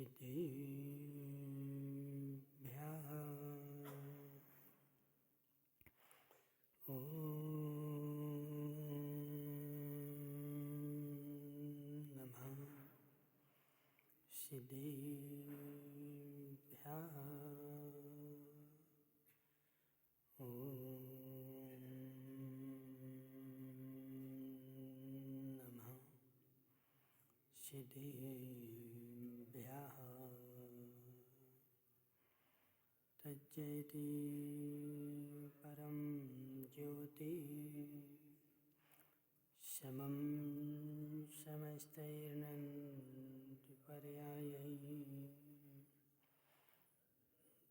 सिद्धिभ्यः ॐ नमः सिद्धिभ्यः ॐ नमः सिद्धिभ्यः तज्जयति परं ज्योति समं समस्तैर्नन्दपर्यायैः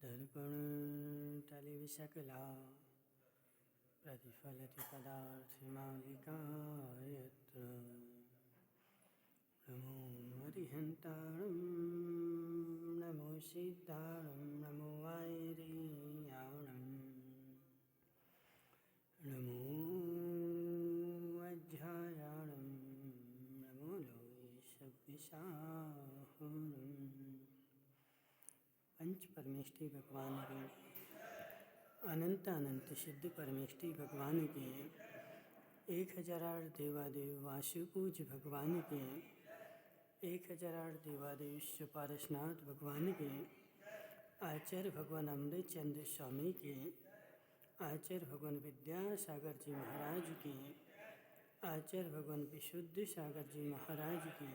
दर्पणतलिविशकला प्रतिफलति पदार्थमालिका यत्र नमो हरिहन्ताणं नमो सिद्धाणं नमो वैरियाणं नमो अध्यायाणं नमो लोहिषविशाहुरं। पंच परमेष्टि भगवान के अनंत अनंत सिद्ध परमेष्टि भगवान के 1008 देवादेव वासुपूज भगवान के 1008 देवादेव पारसनाथ भगवान के आचार्य भगवान अमृत चंद्र स्वामी के आचार्य भगवान विद्यासागर जी महाराज के आचार्य भगवान विशुद्ध सागर जी महाराज के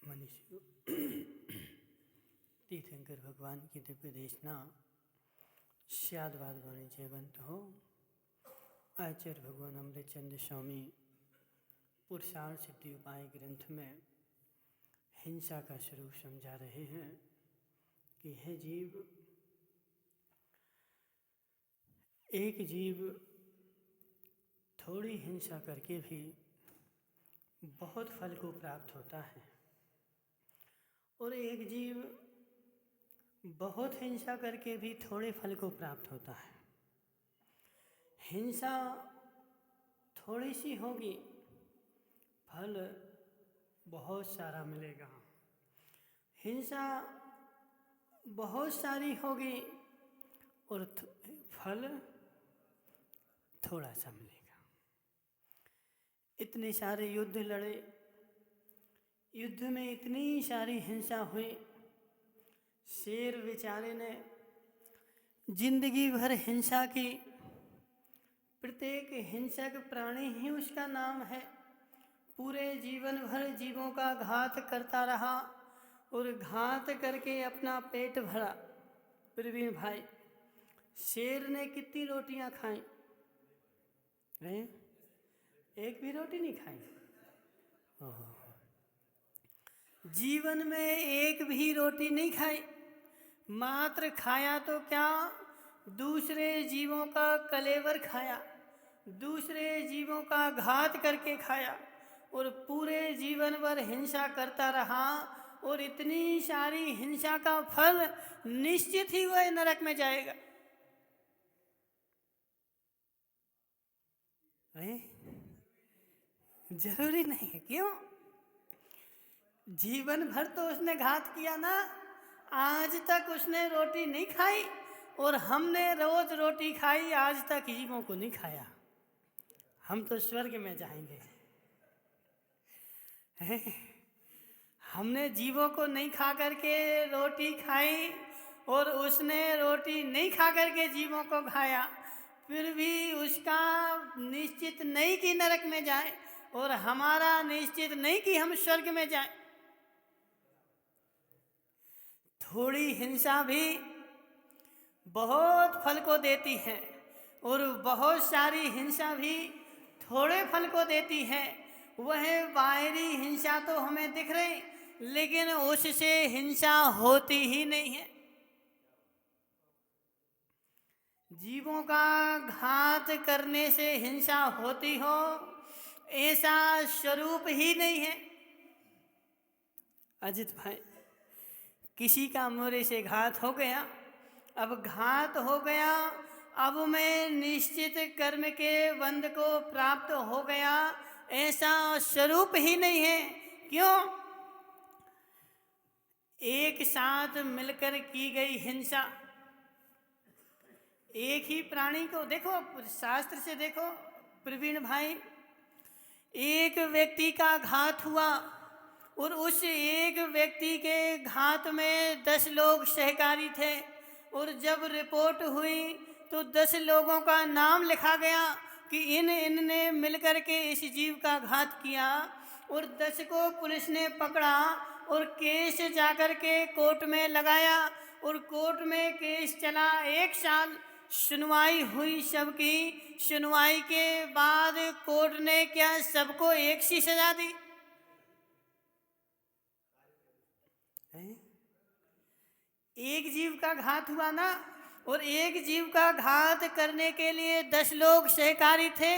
मनुष्य तीर्थंकर भगवान की दिव्य देशना श्यादवाद वाणी जयवंत हो। आचार्य भगवान अमृत चंद्र स्वामी पुरुषार्थ सिद्धि उपाय ग्रंथ में हिंसा का स्वरूप समझा रहे हैं कि है जीव, एक जीव थोड़ी हिंसा करके भी बहुत फल को प्राप्त होता है और एक जीव बहुत हिंसा करके भी थोड़े फल को प्राप्त होता है। हिंसा थोड़ी सी होगी, फल बहुत सारा मिलेगा। हिंसा बहुत सारी होगी और फल थोड़ा सा मिलेगा। इतने सारे युद्ध लड़े, युद्ध में इतनी सारी हिंसा हुई, शेर बेचारे ने जिंदगी भर हिंसा की, प्रत्येक हिंसक प्राणी ही उसका नाम है। पूरे जीवन भर जीवों का घात करता रहा और घात करके अपना पेट भरा। प्रवीण भाई, शेर ने कितनी रोटियां खाई? एक भी रोटी नहीं खाई। जीवन में एक भी रोटी नहीं खाई, मात्र खाया तो क्या, दूसरे जीवों का कलेवर खाया, दूसरे जीवों का घात करके खाया और पूरे जीवन भर हिंसा करता रहा और इतनी सारी हिंसा का फल निश्चित ही वह नरक में जाएगा। जरूरी नहीं है। क्यों? जीवन भर तो उसने घात किया ना, आज तक उसने रोटी नहीं खाई और हमने रोज रोटी खाई, आज तक जीवों को नहीं खाया। हम तो स्वर्ग में जाएंगे। हमने जीवों को नहीं खा करके रोटी खाई और उसने रोटी नहीं खा करके जीवों को खाया, फिर भी उसका निश्चित नहीं कि नरक में जाए और हमारा निश्चित नहीं कि हम स्वर्ग में जाएं। थोड़ी हिंसा भी बहुत फल को देती है और बहुत सारी हिंसा भी थोड़े फल को देती है। वह बाहरी हिंसा तो हमें दिख रही, लेकिन उससे हिंसा होती ही नहीं है। जीवों का घात करने से हिंसा होती हो, ऐसा स्वरूप ही नहीं है। अजित भाई, किसी का मोरे से घात हो गया, अब घात हो गया अब मैं निश्चित कर्म के बंध को प्राप्त हो गया, ऐसा स्वरूप ही नहीं है। क्यों? एक साथ मिलकर की गई हिंसा, एक ही प्राणी को देखो, शास्त्र से देखो प्रवीण भाई, एक व्यक्ति का घात हुआ और उस एक व्यक्ति के घात में 10 लोग सहकारी थे, और जब रिपोर्ट हुई तो 10 लोगों का नाम लिखा गया कि इनने मिलकर के इस जीव का घात किया, और 10 को पुलिस ने पकड़ा और केस जाकर के कोर्ट में लगाया, और कोर्ट में केस चला 1 साल, सुनवाई हुई सबकी। सुनवाई के बाद कोर्ट ने क्या सबको एक सी सजा दी? एक जीव का घात हुआ ना, और एक जीव का घात करने के लिए 10 लोग सहकारी थे।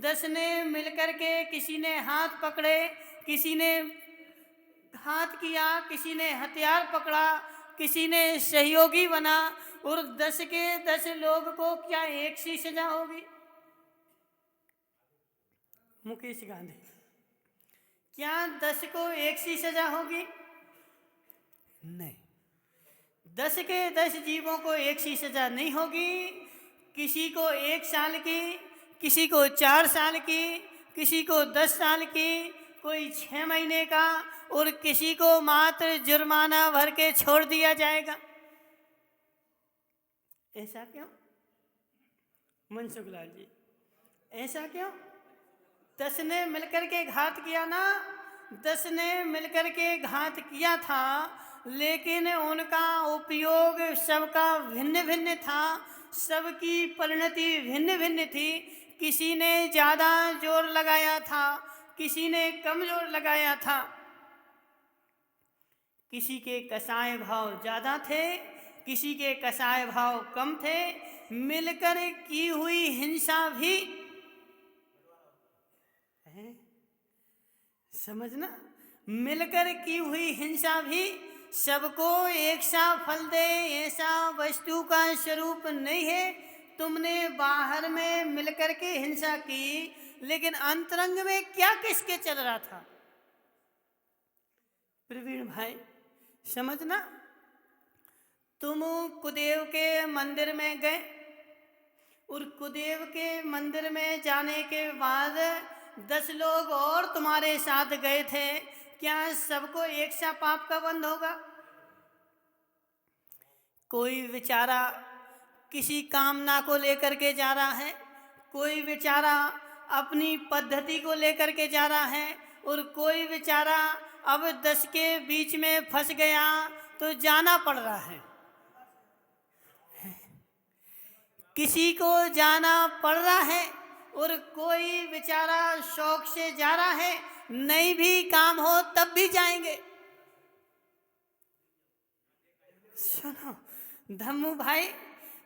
10 ने मिलकर के, किसी ने हाथ पकड़े, किसी ने घात किया, किसी ने हथियार पकड़ा, किसी ने सहयोगी बना, और 10 के 10 लोग को क्या एक सी सजा होगी? मुकेश गांधी, क्या 10 को एक सी सजा होगी? नहीं, 10 के 10 जीवों को एक सी सजा नहीं होगी। किसी को 1 साल की, किसी को 4 साल की, किसी को 10 साल की, कोई 6 महीने का, और किसी को मात्र जुर्माना भर के छोड़ दिया जाएगा। ऐसा क्यों मनसुख लाल जी? ऐसा क्यों? 10 ने मिलकर के घात किया ना, 10 ने मिलकर के घात किया था, लेकिन उनका उपयोग सबका भिन्न भिन्न था, सबकी परिणति भिन्न भिन्न थी। किसी ने ज़्यादा जोर लगाया था, किसी ने कम जोर लगाया था, किसी के कसाय भाव ज़्यादा थे, किसी के कसाय भाव कम थे। मिलकर की हुई हिंसा भी है, समझना, मिलकर की हुई हिंसा भी सबको एक सा फल दे, ऐसा वस्तु का स्वरूप नहीं है। तुमने बाहर में मिलकर के हिंसा की, लेकिन अंतरंग में क्या किसके चल रहा था? प्रवीण भाई समझना, तुम कुदेव के मंदिर में गए, और कुदेव के मंदिर में जाने के बाद 10 लोग और तुम्हारे साथ गए थे, क्या सबको एक सा पाप का बंध होगा? कोई बेचारा किसी कामना को लेकर के जा रहा है, कोई बेचारा अपनी पद्धति को लेकर के जा रहा है, और कोई बेचारा अब 10 के बीच में फंस गया तो जाना पड़ रहा है। किसी को जाना पड़ रहा है, और कोई बेचारा शौक से जा रहा है, नहीं भी काम हो तब भी जाएंगे। सुनो धम्मू भाई,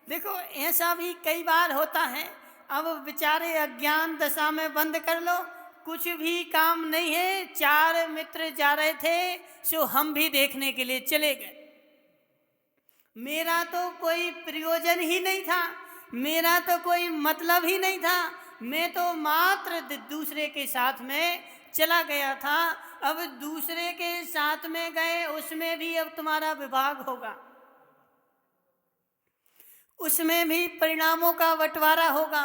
देखो ऐसा भी कई बार होता है। अब बेचारे अज्ञान दशा में बंद कर लो, कुछ भी काम नहीं है। 4 मित्र जा रहे थे, सो हम भी देखने के लिए चले गए। मेरा तो कोई प्रयोजन ही नहीं था, मेरा तो कोई मतलब ही नहीं था, मैं तो मात्र दूसरे के साथ में चला गया था। अब दूसरे के साथ में गए, उसमें भी अब तुम्हारा विभाग होगा, उसमें भी परिणामों का बंटवारा होगा।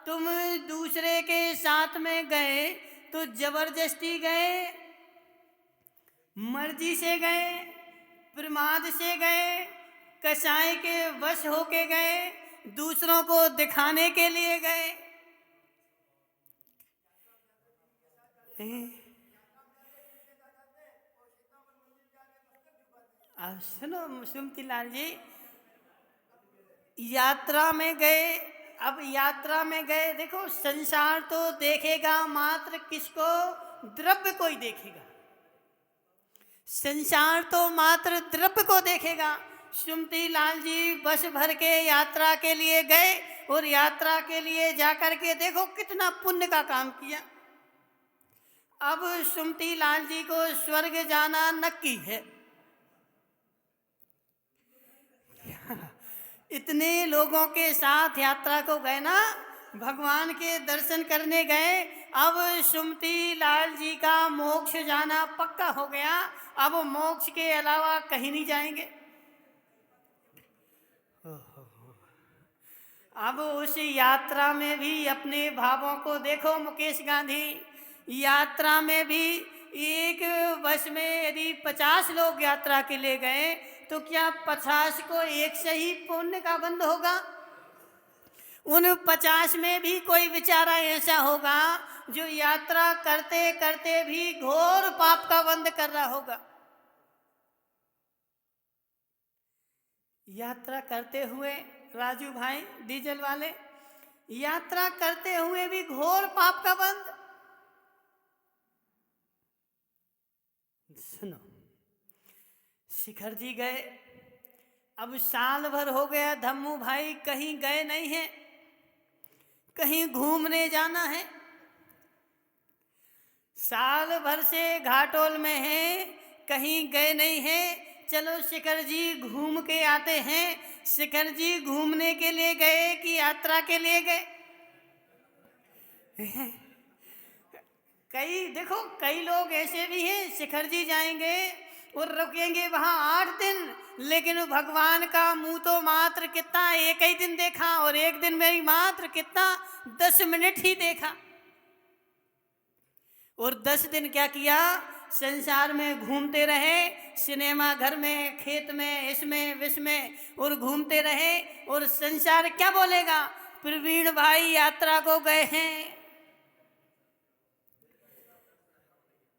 तुम दूसरे के साथ में गए तो जबरदस्ती गए, मर्जी से गए, प्रमाद से गए, कसाई के वश होके गए, दूसरों को दिखाने के लिए गए। अब सुनो सुमती लाल जी, यात्रा में गए। अब यात्रा में गए, देखो संसार तो देखेगा मात्र किसको? द्रव्य को ही देखेगा। संसार तो मात्र द्रव्य को देखेगा। सुमती लाल जी बस भर के यात्रा के लिए गए, और यात्रा के लिए जाकर के देखो कितना पुण्य का काम किया। अब सुमती लाल जी को स्वर्ग जाना नक्की है। इतने लोगों के साथ यात्रा को गए ना, भगवान के दर्शन करने गए। अब सुमति लाल जी का मोक्ष जाना पक्का हो गया। अब मोक्ष के अलावा कहीं नहीं जाएंगे। अब उस यात्रा में भी अपने भावों को देखो मुकेश गांधी। यात्रा में भी एक बस में यदि 50 लोग यात्रा के लिए गए तो क्या 50 को एक से ही पुण्य का बंध होगा? उन 50 में भी कोई बेचारा ऐसा होगा जो यात्रा करते करते भी घोर पाप का बंध कर रहा होगा। यात्रा करते हुए राजू भाई डीजल वाले, यात्रा करते हुए भी घोर पाप का बंध। सुनो, शिखर जी गए, अब साल भर हो गया धम्मू भाई कहीं गए नहीं हैं, कहीं घूमने जाना है। साल भर से घाटोल में हैं, कहीं गए नहीं हैं। चलो शिखर जी घूम के आते हैं। शिखर जी घूमने के लिए गए कि यात्रा के लिए गए? कई लोग ऐसे भी हैं, शिखर जी जाएंगे और रुकेंगे वहां 8 दिन, लेकिन भगवान का मुंह तो मात्र कितना एक ही दिन देखा, और एक दिन में ही मात्र कितना 10 मिनट ही देखा। और 10 दिन क्या किया? संसार में घूमते रहे, सिनेमा घर में, खेत में, इसमें विसमें, और घूमते रहे। और संसार क्या बोलेगा? प्रवीण भाई यात्रा को गए हैं।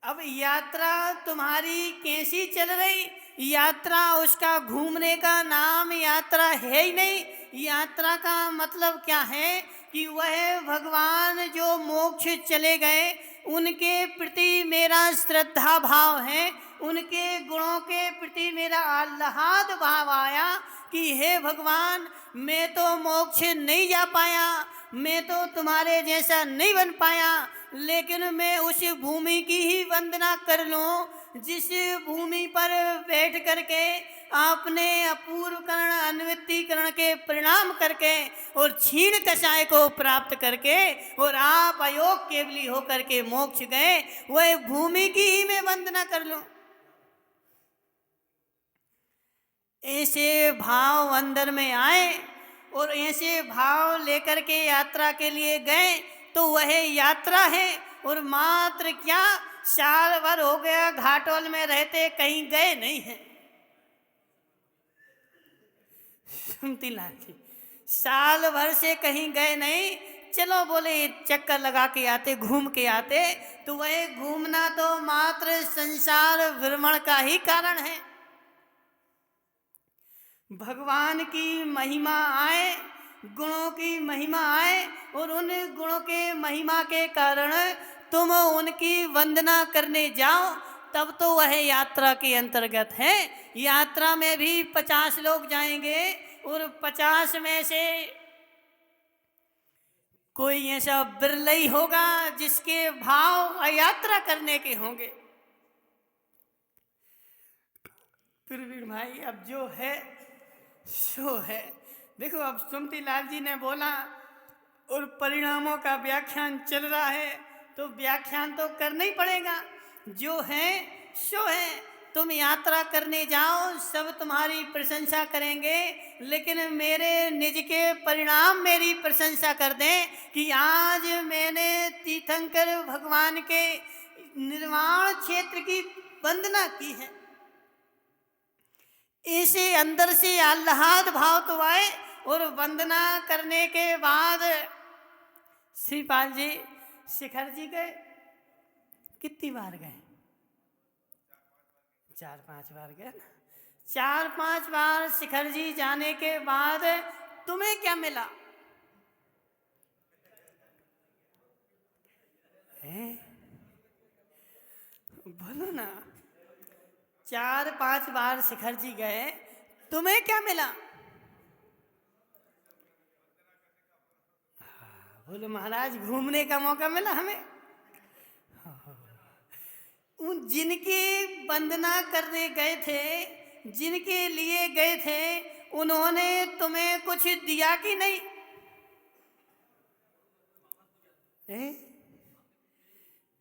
अब यात्रा तुम्हारी कैसी चल रही? यात्रा, उसका घूमने का नाम यात्रा है ही नहीं। यात्रा का मतलब क्या है कि वह भगवान जो मोक्ष चले गए उनके प्रति मेरा श्रद्धा भाव है, उनके गुणों के प्रति मेरा आह्लाद भाव आया कि हे भगवान, मैं तो मोक्ष नहीं जा पाया, मैं तो तुम्हारे जैसा नहीं बन पाया, लेकिन मैं उस भूमि की ही वंदना कर लूं जिस भूमि पर बैठ करके आपने अपूर्व करण अन्वितीकरण के परिणाम करके और क्षीण कषाय को प्राप्त करके और आप अयोग केवली होकर के मोक्ष गए, वह भूमि की ही मैं वंदना कर लूं। ऐसे भाव अंदर में आए और ऐसे भाव लेकर के यात्रा के लिए गए तो वह यात्रा है। और मात्र क्या, साल भर हो गया घाटोल में रहते, कहीं गए नहीं हैं। सुनती लाल जी, साल भर से कहीं गए नहीं। चलो बोले चक्कर लगा के आते, घूम के आते, तो वह घूमना तो मात्र संसार भ्रमण का ही कारण है। भगवान की महिमा आए, गुणों की महिमा आए, और उन गुणों के महिमा के कारण तुम उनकी वंदना करने जाओ, तब तो वह यात्रा के अंतर्गत है। यात्रा में भी 50 लोग जाएंगे और 50 में से कोई ऐसा बिरला ही होगा जिसके भाव यात्रा करने के होंगे। प्रवीण भाई, अब जो है सो है। देखो, अब सुमति लाल जी ने बोला और परिणामों का व्याख्यान चल रहा है, तो व्याख्यान तो करना ही पड़ेगा। जो है सो है। तुम यात्रा करने जाओ, सब तुम्हारी प्रशंसा करेंगे, लेकिन मेरे निज के परिणाम मेरी प्रशंसा कर दें कि आज मैंने तीर्थंकर भगवान के निर्वाण क्षेत्र की वंदना की है। इसे अंदर से आह्लाद भाव तो आए। और वंदना करने के बाद श्रीपाल जी शिखर जी गए। कितनी बार गए? 4-5 बार गए ना। 4-5 बार शिखर जी जाने के बाद तुम्हें क्या मिला? बोलो ना। 4-5 बार शिखर जी गए, तुम्हें क्या मिला? बोलो महाराज, घूमने का मौका मिला हमें। उन जिनकी वंदना करने गए थे, जिनके लिए गए थे, उन्होंने तुम्हें कुछ दिया कि नहीं?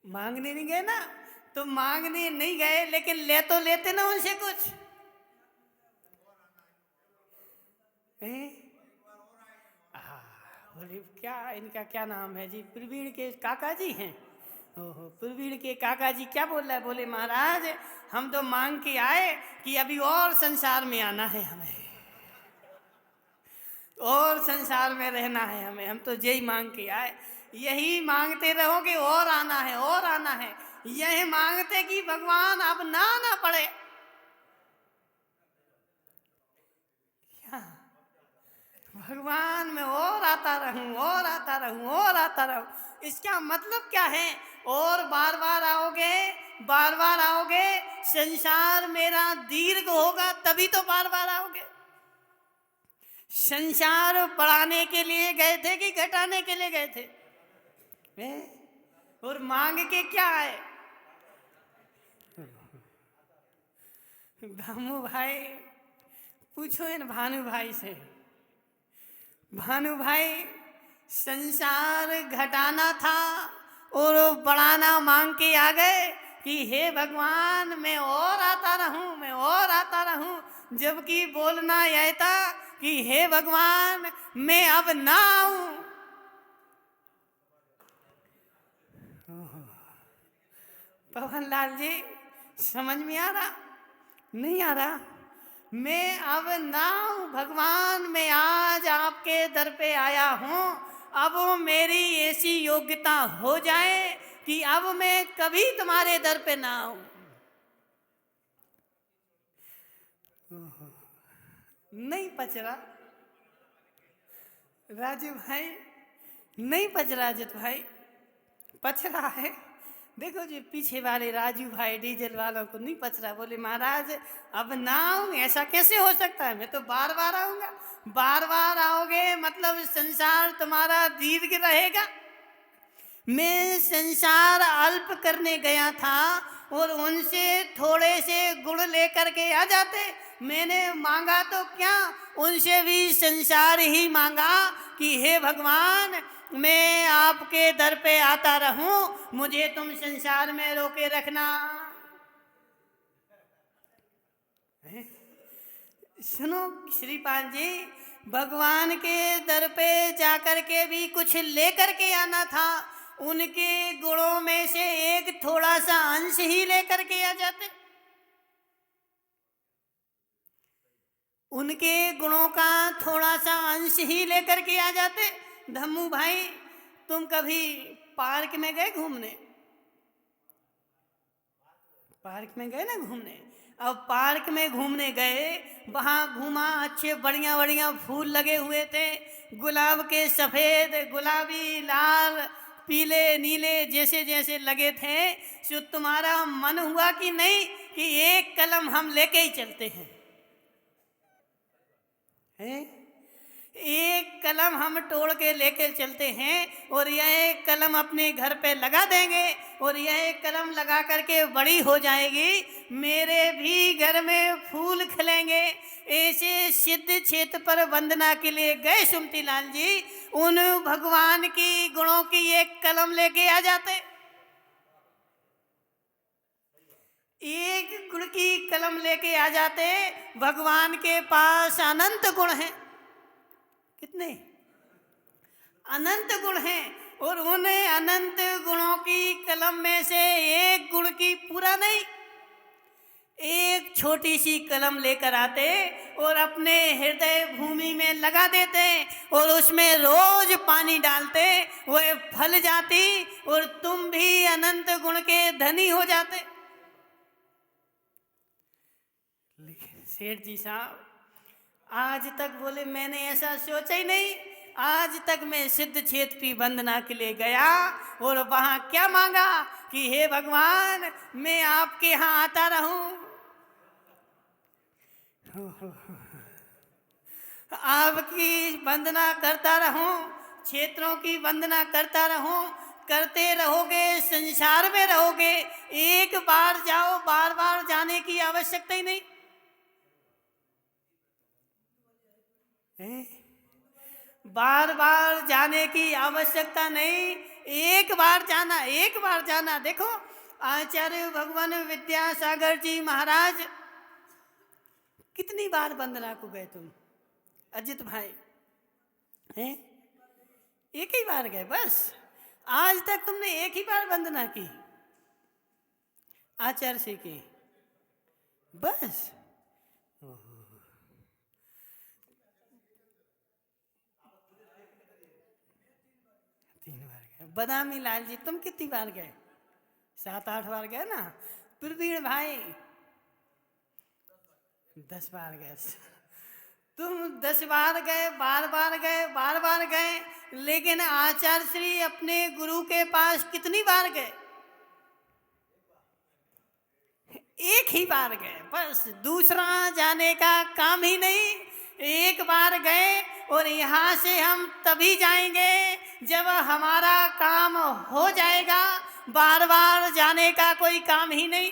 मांगने नहीं गए ना? तो मांगने नहीं गए लेकिन ले तो लेते ना उनसे कुछ। बोले क्या इनका क्या नाम है जी? प्रवीण के काका जी हैं। ओहो, प्रवीण के काका जी क्या बोल रहा है? बोले महाराज हम तो मांग के आए कि अभी और संसार में आना है हमें, और संसार में रहना है हमें, हम तो यही मांग के आए। यही मांगते रहोगे और आना है और आना है, यही मांगते कि भगवान अब ना आना पड़े। क्या भगवान मैं और आता रहूं और आता रहूं और आता रहूं, इसका मतलब क्या है? और बार बार आओगे, बार बार आओगे, संसार मेरा दीर्घ होगा तभी तो बार बार आओगे। संसार बढ़ाने के लिए गए थे कि घटाने के लिए गए थे? और मांग के क्या आए? दामू भाई पूछो इन भानु भाई से। भानु भाई संसार घटाना था और बढ़ाना मांग के आ गए कि हे भगवान मैं और आता रहूं, मैं और आता रहूं, जबकि बोलना यह था कि हे भगवान मैं अब ना आऊं। पवनलाल जी समझ में आ रहा? नहीं आ रहा? मैं अब ना हूं भगवान, मैं आज आपके दर पे आया हूं, अब मेरी ऐसी योग्यता हो जाए कि अब मैं कभी तुम्हारे दर पे ना आऊं। नहीं पच रहा राजू भाई, नहीं पच रहा जित भाई, पच रहा है। देखो जी पीछे वाले राजू भाई डीजल वालों को नहीं पच रहा। बोले महाराज अब ना आऊं, ऐसा कैसे हो सकता है? मैं तो बार बार आऊंगा। बार बार आओगे मतलब संसार तुम्हारा दीर्घ रहेगा। मैं संसार अल्प करने गया था और उनसे थोड़े से गुण लेकर के आ जाते। मैंने मांगा तो क्या, उनसे भी संसार ही मांगा कि हे भगवान मैं आपके दर पे आता रहूं, मुझे तुम संसार में रोके रखना। सुनो श्रीपाल जी, भगवान के दर पे जाकर के भी कुछ लेकर के आना था। उनके गुणों में से एक थोड़ा सा अंश ही लेकर के आ जाते। उनके गुणों का थोड़ा सा अंश ही लेकर के आ जाते। धम्मू भाई तुम कभी पार्क में गए घूमने? पार्क में गए ना घूमने? अब पार्क में घूमने गए, वहाँ घूमा, अच्छे बढ़िया बढ़िया फूल लगे हुए थे, गुलाब के सफ़ेद, गुलाबी, लाल, पीले, नीले जैसे जैसे लगे थे। सो तुम्हारा मन हुआ कि नहीं कि एक कलम हम लेके ही चलते हैं? एक कलम हम तोड़ के लेके चलते हैं और यह कलम अपने घर पे लगा देंगे और यह कलम लगा करके बड़ी हो जाएगी, मेरे भी घर में फूल खिलेंगे। ऐसे सिद्ध क्षेत्र पर वंदना के लिए गए सुमती लाल जी, उन भगवान की गुणों की एक कलम लेके आ जाते। एक गुण की कलम लेके आ जाते। भगवान के पास अनंत गुण हैं। कितने? अनंत गुण हैं और उन अनंत गुणों की कलम में से एक गुण की पूरा नहीं, एक छोटी सी कलम लेकर आते और अपने हृदय भूमि में लगा देते और उसमें रोज पानी डालते, वह फल जाती और तुम भी अनंत गुण के धनी हो जाते। लेकिन सेठ जी साहब आज तक बोले मैंने ऐसा सोचा ही नहीं। आज तक मैं सिद्ध क्षेत्र की वंदना के लिए गया और वहां क्या मांगा कि हे भगवान मैं आपके यहाँ आता रहूं, आपकी वंदना करता रहूं, क्षेत्रों की वंदना करता रहूं। करते रहोगे संसार में रहोगे, एक बार जाओ बार बार जाने की आवश्यकता ही नहीं। हैं? बार बार जाने की आवश्यकता नहीं, एक बार जाना, एक बार जाना। देखो आचार्य भगवान विद्यासागर जी महाराज कितनी बार वंदना को गए तुम अजित भाई? हैं? एक ही बार गए बस। आज तक तुमने एक ही बार वंदना की आचार्य से की बस। 3 बार गए। बदामी लाल जी तुम कितनी बार गए? 7-8 बार गए ना। प्रवीण भाई 10 बार गए। तुम 10 बार गए, बार बार गए, बार बार गए, लेकिन आचार्य श्री अपने गुरु के पास कितनी बार गए? एक ही बार गए बस। दूसरा जाने का काम ही नहीं, एक बार गए। और यहाँ से हम तभी जाएंगे जब हमारा काम हो जाएगा। बार बार जाने का कोई काम ही नहीं।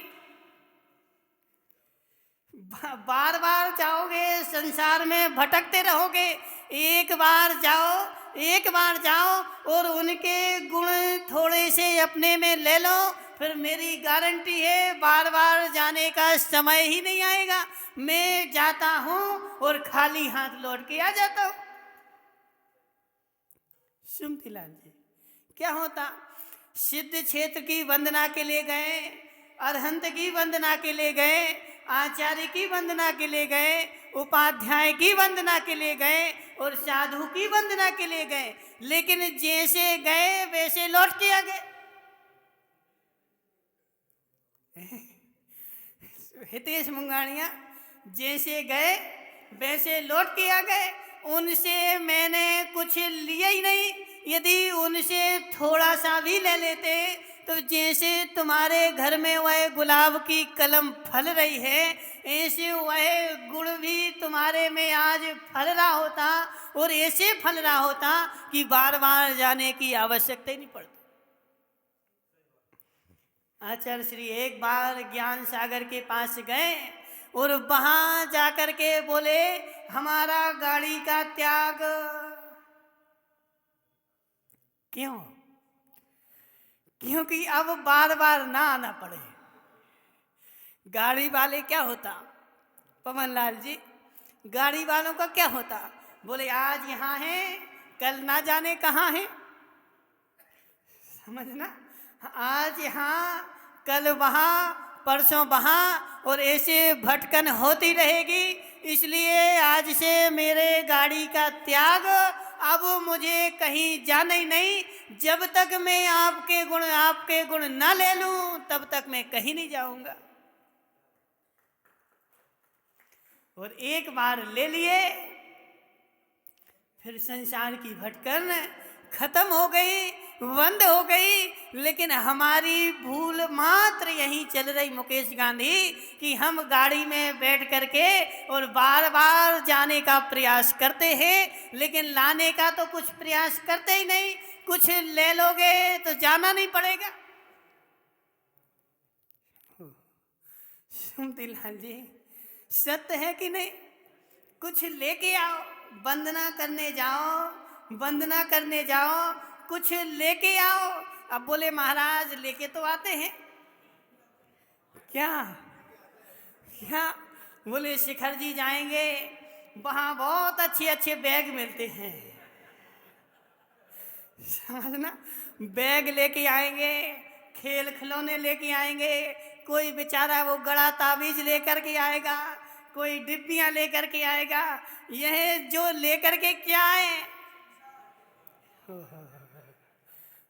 बार बार जाओगे संसार में भटकते रहोगे। एक बार जाओ, एक बार जाओ और उनके गुण थोड़े से अपने में ले लो, फिर मेरी गारंटी है बार बार जाने का समय ही नहीं आएगा। मैं जाता हूँ और खाली हाथ लौट के आ जाता हूँ। सुमति लाल जी क्या होता? सिद्ध क्षेत्र की वंदना के लिए गए, अरहंत की वंदना के लिए गए, आचार्य की वंदना के लिए गए, उपाध्याय की वंदना के लिए गए और साधु की वंदना के लिए गए, लेकिन जैसे गए वैसे लौट के आ गए। हितेश मुंगानिया जैसे गए वैसे लौट के आ गए। उनसे मैंने कुछ लिया ही नहीं। यदि उनसे थोड़ा सा भी ले लेते तो जैसे तुम्हारे घर में वह गुलाब की कलम फल रही है, ऐसे वह गुण भी तुम्हारे में आज फल रहा होता और ऐसे फल रहा होता कि बार बार जाने की आवश्यकता ही नहीं पड़ती। आचार्य श्री एक बार ज्ञान सागर के पास गए और वहां जाकर के बोले हमारा गाड़ी का त्याग। क्यों? क्योंकि अब बार बार ना आना पड़े। गाड़ी वाले क्या होता पवन लाल जी, गाड़ी वालों का क्या होता? बोले आज यहाँ है कल ना जाने कहाँ है। समझना, आज यहाँ कल वहाँ परसों वहाँ और ऐसे भटकन होती रहेगी। इसलिए आज से मेरे गाड़ी का त्याग। अब मुझे कहीं जाना ही नहीं। जब तक मैं आपके गुण ना ले लूं तब तक मैं कहीं नहीं जाऊंगा। और एक बार ले लिए फिर संसार की भटकन खत्म हो गई, बंद हो गई। लेकिन हमारी भूल मात्र यही चल रही मुकेश गांधी कि हम गाड़ी में बैठ करके और बार बार जाने का प्रयास करते हैं, लेकिन लाने का तो कुछ प्रयास करते ही नहीं। कुछ ले लोगे तो जाना नहीं पड़ेगा। सुमति लाल जी सत्य है कि नहीं? कुछ लेके आओ, वंदना करने जाओ, वंदना करने जाओ, कुछ लेके आओ। अब बोले महाराज लेके तो आते हैं क्या? क्या बोले शिखर जी जाएंगे, वहाँ बहुत अच्छे अच्छे बैग मिलते हैं। समझना, बैग लेके आएंगे, खेल खिलौने लेके आएंगे। कोई बेचारा वो गड़ा ताबीज लेकर के आएगा, कोई डिब्बियां लेकर के आएगा। यह जो लेकर के क्या आए,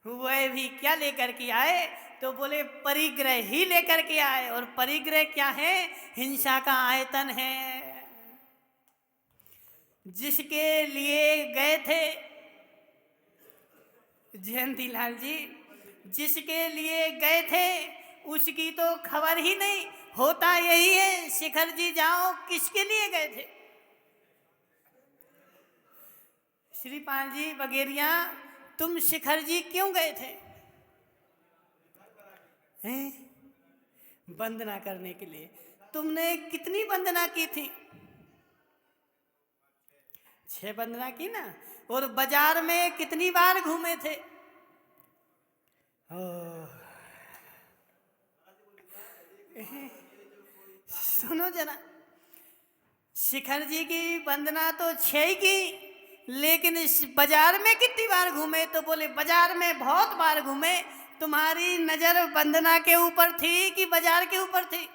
वह भी क्या लेकर के आए? तो बोले परिग्रह ही लेकर के आए। और परिग्रह क्या है? हिंसा का आयतन है। जिसके लिए गए थे जयंती लाल जी, जिसके लिए गए थे उसकी तो खबर ही नहीं। होता यही है शिखर जी जाओ, किसके लिए गए थे? श्रीपाल जी बगेरिया तुम शिखर जी क्यों गए थे? हैं? वंदना करने के लिए। तुमने कितनी वंदना की थी? 6 वंदना की ना। और बाजार में कितनी बार घूमे थे? सुनो जरा, शिखर जी की वंदना तो 6 ही की, लेकिन इस बाजार में कितनी बार घूमे? तो बोले बाजार में बहुत बार घूमे। तुम्हारी नजर वंदना के ऊपर थी कि बाजार के ऊपर थी?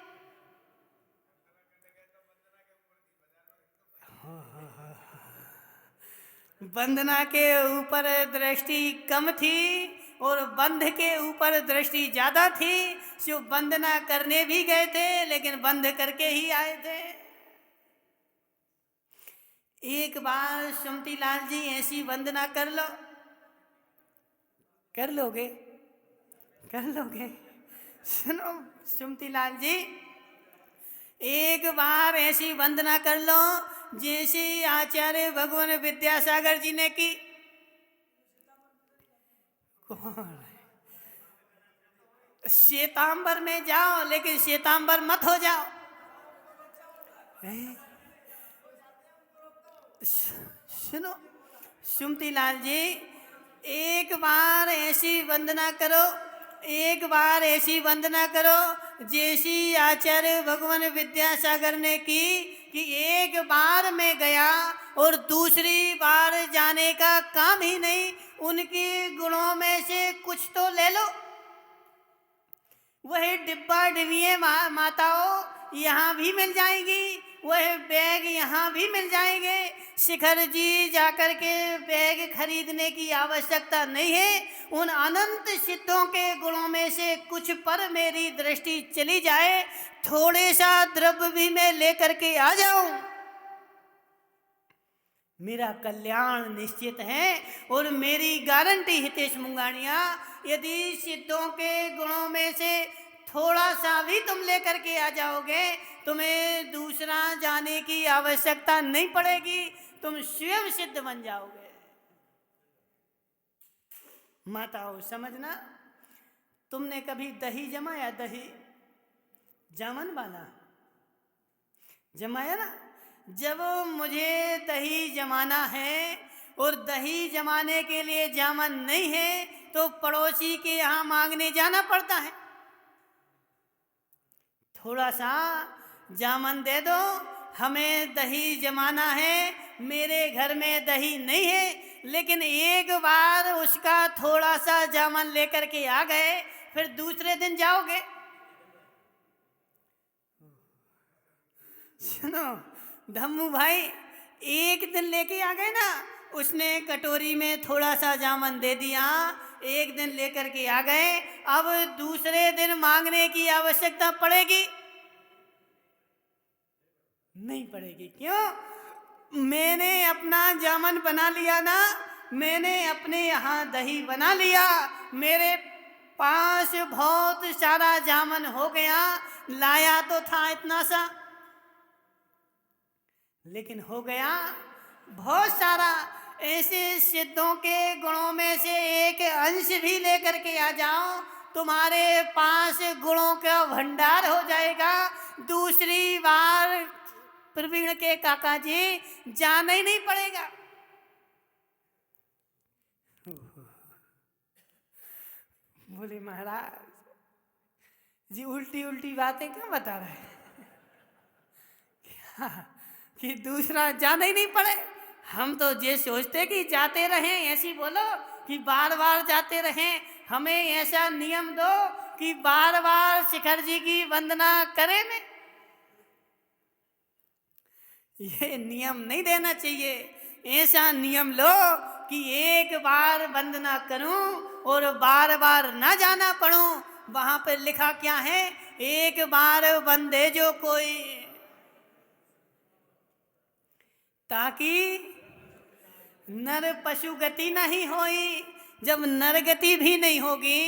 वंदना के ऊपर दृष्टि कम थी और बंध के ऊपर दृष्टि ज्यादा थी। जो वंदना करने भी गए थे लेकिन बंध करके ही आए थे। एक बार सुमति लाल जी ऐसी वंदना कर लो। कर लोगे? कर लोगे? सुनो सुमति लाल जी, एक बार ऐसी वंदना कर लो जैसे आचार्य भगवान विद्यासागर जी ने की। कौन? श्वेतांबर में जाओ, लेकिन श्वेतांबर मत हो जाओ। सुनो सुमति लाल जी, एक बार ऐसी वंदना करो, एक बार ऐसी वंदना करो जैसी आचार्य भगवान विद्यासागर ने की कि एक बार मैं गया और दूसरी बार जाने का काम ही नहीं। उनके गुणों में से कुछ तो ले लो। वह डिब्बा डिबिये माताओं यहाँ भी मिल जाएंगी, वह बैग यहाँ भी मिल जाएंगे। शिखर जी जाकर के बैग खरीदने की आवश्यकता नहीं है। उन अनंत सिद्धों के गुणों में से कुछ पर मेरी दृष्टि चली जाए, थोड़े सा द्रव्य भी मैं लेकर के आ जाऊं, मेरा कल्याण निश्चित है। और मेरी गारंटी हितेश मुंगानिया, यदि सिद्धों के गुणों में से थोड़ा सा भी तुम लेकर के आ जाओगे, तुम्हें दूसरा जाने की आवश्यकता नहीं पड़ेगी, तुम स्वयं सिद्ध बन जाओगे। माताओं समझना, तुमने कभी दही जमाया? दही जामन वाला जमाया ना? जब मुझे दही जमाना है और दही जमाने के लिए जामन नहीं है तो पड़ोसी के यहाँ मांगने जाना पड़ता है। थोड़ा सा जामन दे दो, हमें दही जमाना है, मेरे घर में दही नहीं है। लेकिन एक बार उसका थोड़ा सा जामन लेकर के आ गए, फिर दूसरे दिन जाओगे। सुनो धम्मू भाई, एक दिन लेके आ गए ना, उसने कटोरी में थोड़ा सा जामन दे दिया, एक दिन लेकर के आ गए, अब दूसरे दिन मांगने की आवश्यकता पड़ेगी? नहीं पड़ेगी। क्यों? मैंने अपना जामन बना लिया ना, मैंने अपने यहाँ दही बना लिया, मेरे पास बहुत सारा जामन हो गया। लाया तो था इतना सा, लेकिन हो गया बहुत सारा। ऐसे सिद्धों के गुणों में से एक अंश भी लेकर के आ जाओ, तुम्हारे पास गुणों का भंडार हो जाएगा। दूसरी बार प्रवीण के काका जी जाना ही नहीं पड़ेगा। बोले महाराज जी उल्टी उल्टी बातें क्यों बता रहे हैं? कि दूसरा जाना ही नहीं पड़े। हम तो ये सोचते कि जाते रहें, ऐसी बोलो कि बार बार जाते रहें। हमें ऐसा नियम दो कि बार बार शिखर जी की वंदना करें। में ये नियम नहीं देना चाहिए। ऐसा नियम लो कि एक बार वंदना करूं और बार बार ना जाना पड़ूं। वहां पर लिखा क्या है? एक बार वंदे जो कोई, ताकि नर पशु गति नहीं होई। जब नर गति भी नहीं होगी,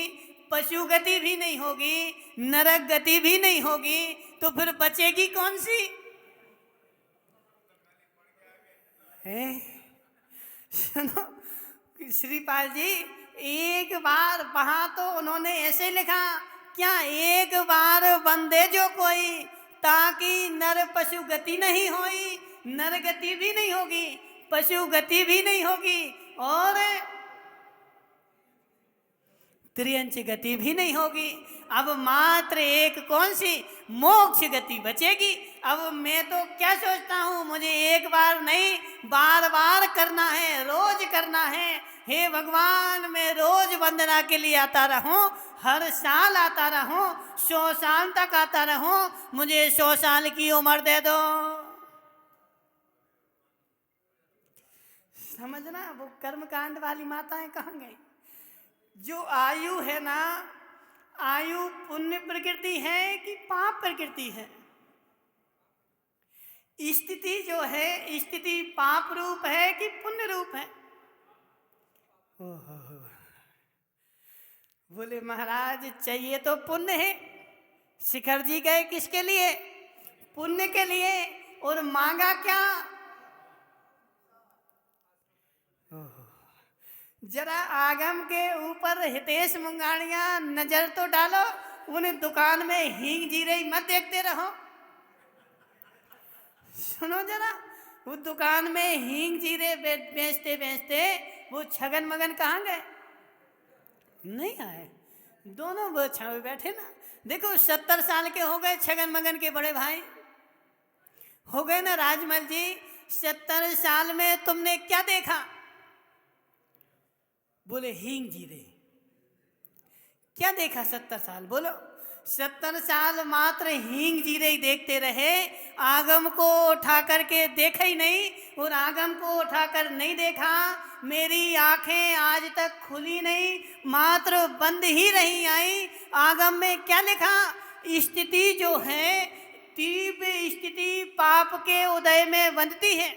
पशु गति भी नहीं होगी, नरक गति भी नहीं होगी, तो फिर बचेगी कौन सी? सुनो श्रीपाल जी, एक बार वहां तो उन्होंने ऐसे लिखा क्या, एक बार वंदे जो कोई, ताकि नर पशु गति नहीं होई, नर गति भी नहीं होगी, पशु गति भी नहीं होगी और त्रियंच गति भी नहीं होगी। अब मात्र एक कौन सी मोक्ष गति बचेगी। अब मैं तो क्या सोचता हूँ, मुझे एक बार नहीं बार बार करना है, रोज करना है। हे भगवान, मैं रोज वंदना के लिए आता रहूं, हर साल आता रहूं, 100 साल तक आता रहूं, मुझे 100 साल की उम्र दे दो। समझना, वो कर्मकांड वाली माताएं कहाँ गई। जो आयु है ना, आयु पुण्य प्रकृति है कि पाप प्रकृति है। स्थिति जो है, स्थिति पाप रूप है कि पुण्य रूप है। ओहो, बोले महाराज चाहिए तो पुण्य है। शिखर जी गए किसके लिए? पुण्य के लिए। और मांगा क्या? जरा आगम के ऊपर हितेश मुंगाड़िया नजर तो डालो। उन दुकान में हींग जीरे मत देखते रहो। सुनो जरा, वो दुकान में हींग जीरे बेचते बेचते वो छगन मगन कहाँ गए? नहीं आए। दोनों वो छावे बैठे ना। देखो 70 साल के हो गए छगन मगन के बड़े भाई, हो गए ना राजमल जी। 70 साल में तुमने क्या देखा? बोले हींग जीरे। क्या देखा 70 साल? बोलो। 70 साल मात्र हींग जीरे ही देखते रहे, आगम को उठा करके देखा ही नहीं। और आगम को उठाकर नहीं देखा, मेरी आंखें आज तक खुली नहीं, मात्र बंद ही रही आई। आगम में क्या लिखा? स्थिति जो है, तीव्र स्थिति पाप के उदय में बनती है।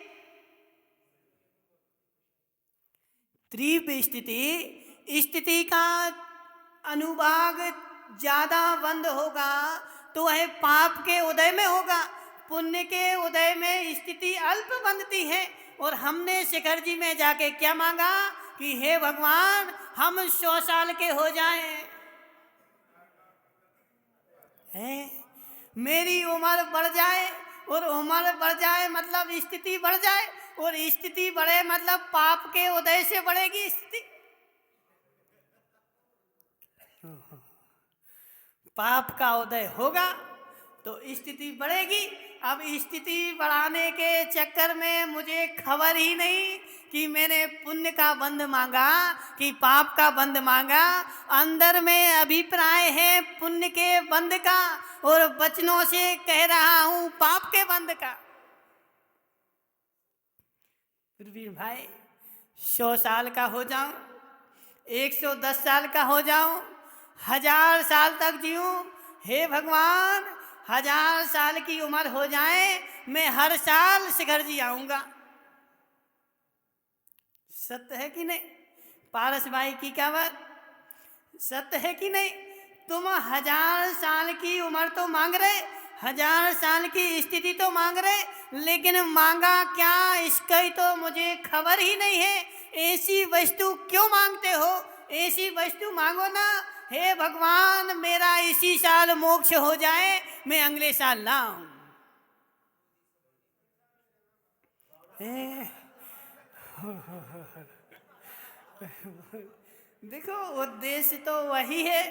तीव्र स्थिति का अनुभाग ज्यादा बंद होगा तो वह पाप के उदय में होगा। पुण्य के उदय में स्थिति अल्प बनती है। और हमने शिखर जी में जाके क्या मांगा कि हे भगवान, हम 100 साल के हो जाएं। मेरी उम्र बढ़ जाए, और उम्र बढ़ जाए मतलब स्थिति बढ़ जाए, और स्थिति बढ़े मतलब पाप के उदय से बढ़ेगी स्थिति। पाप का उदय होगा तो स्थिति बढ़ेगी। अब स्थिति बढ़ाने के चक्कर में मुझे खबर ही नहीं कि मैंने पुण्य का बंध मांगा कि पाप का बंध मांगा। अंदर में अभिप्राय है पुण्य के बंध का, और वचनों से कह रहा हूं पाप के बंध का। वीर भाई, 100 साल का हो जाऊं, 110 साल का हो जाऊं, 1000 साल तक जीऊं, हे भगवान 1000 साल की उम्र हो जाए, मैं हर साल शिखर जी आऊंगा। सत्य है कि नहीं? पारस भाई की क्या बात? सत्य है कि नहीं? तुम 1000 साल की उम्र तो मांग रहे, 1000 साल की स्थिति तो मांग रहे, लेकिन मांगा क्या इसका ही तो मुझे खबर ही नहीं है। ऐसी वस्तु क्यों मांगते हो? ऐसी वस्तु मांगो ना। हे भगवान, मेरा इसी साल मोक्ष हो जाए, मैं अगले साल लाऊं। देखो, उद्देश्य तो वही है,